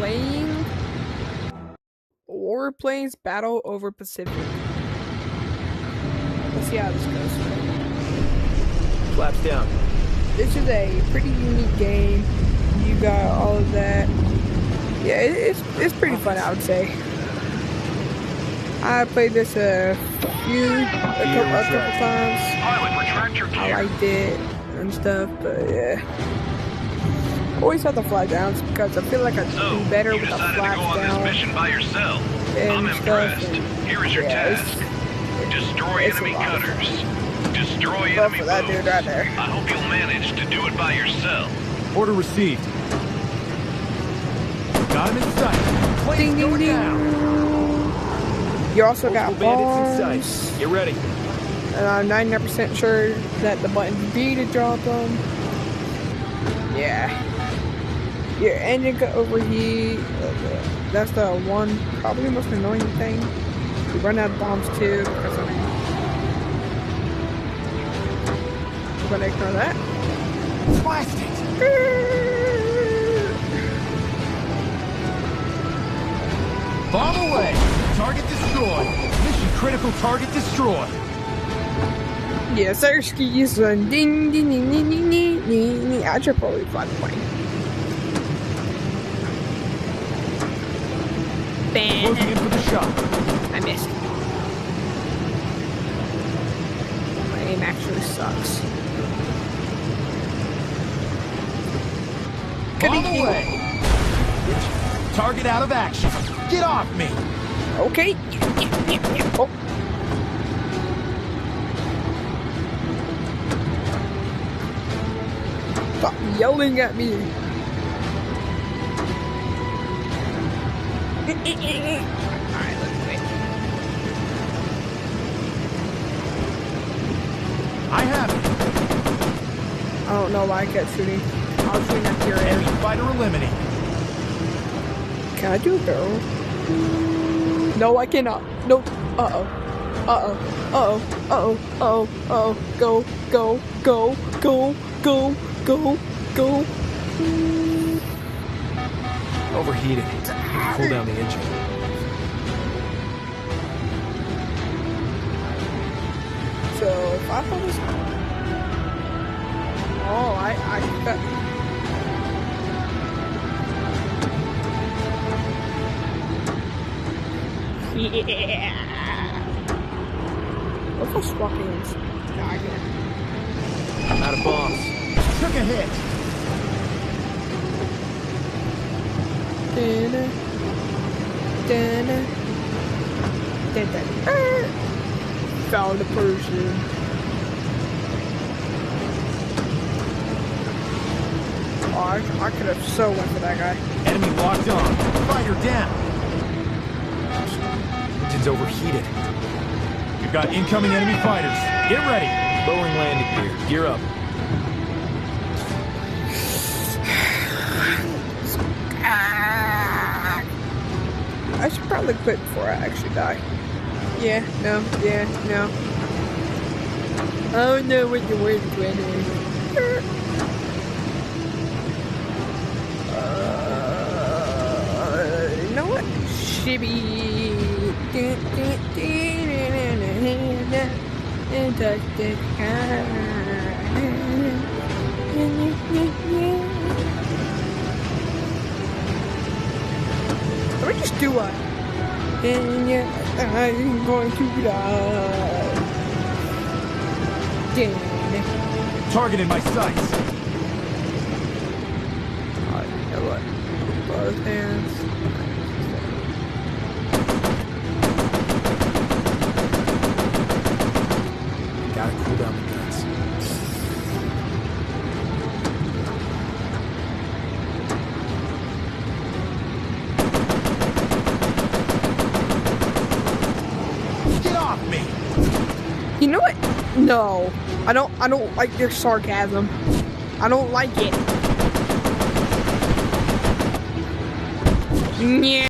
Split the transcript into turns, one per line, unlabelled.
playing Warplane's Battle over Pacific. Let's see how this goes.
Flaps down.
This is a pretty unique game. You got all of that. Yeah, it's pretty fun, I would say. I played this a couple times. I liked it and stuff, but yeah. Always have the flag downs because I feel like I do better with the flag down.
Mission by yourself. I'm impressed. Here is your task. Destroy enemy cutters. Destroy enemy boats.
That dude right there.
I hope you'll manage to do it by yourself.
Order received. Got him in sight.
Ding, ding, ding.
Down.
You also got
bandits
bombs.
in sight. Get ready.
And I'm 99% sure that the button B to drop them. Yeah. Your engine could overheat. That's the one, probably the most annoying thing. You run out of bombs too, because I mean, I'm gonna ignore that.
Blast it. Bomb away. Target destroyed. Mission critical target destroyed.
Yeah, Sirski's ding ding ding ding ding ding ding. I should probably fly the plane. Bam.
Closing in for the shot.
I missed. My aim actually sucks.
Bomb away. Target out of action. Get off me.
Okay. Oh. Stop yelling at me. Alright, let's wait.
I have it.
I don't know why I kept shooting. I was shooting at your
Enemy
end.
fighter eliminated.
Can I do a barrel? No, I cannot. Nope. Uh-oh. Uh-oh. Uh-oh. Uh-oh. Uh-oh. Uh-oh. Go. Go. Go. Go. Go. Go. Go.
Overheated. Cool down the engine.
So if I pull this, oh, I got. Yeah. What's the swappings?
I'm out of bombs. Took a hit.
Dana. Dana. Dana. Found a person. Oh, I could have so went for that guy.
Enemy locked on. Fighter down. Engine's overheated. We've got incoming enemy fighters. Get ready. Lowering landing gear. Gear up.
I should probably quit before I actually die. Yeah, no, Oh no, what the word is. You know what? Shibby. Let me just do one. And yeah, I'm going to die. Damn.
Target in my sights.
Oh, you know what? Both hands.
Gotta cool down the guns. Get off me!
You know what? No. I don't like your sarcasm. I don't like it. Yeah.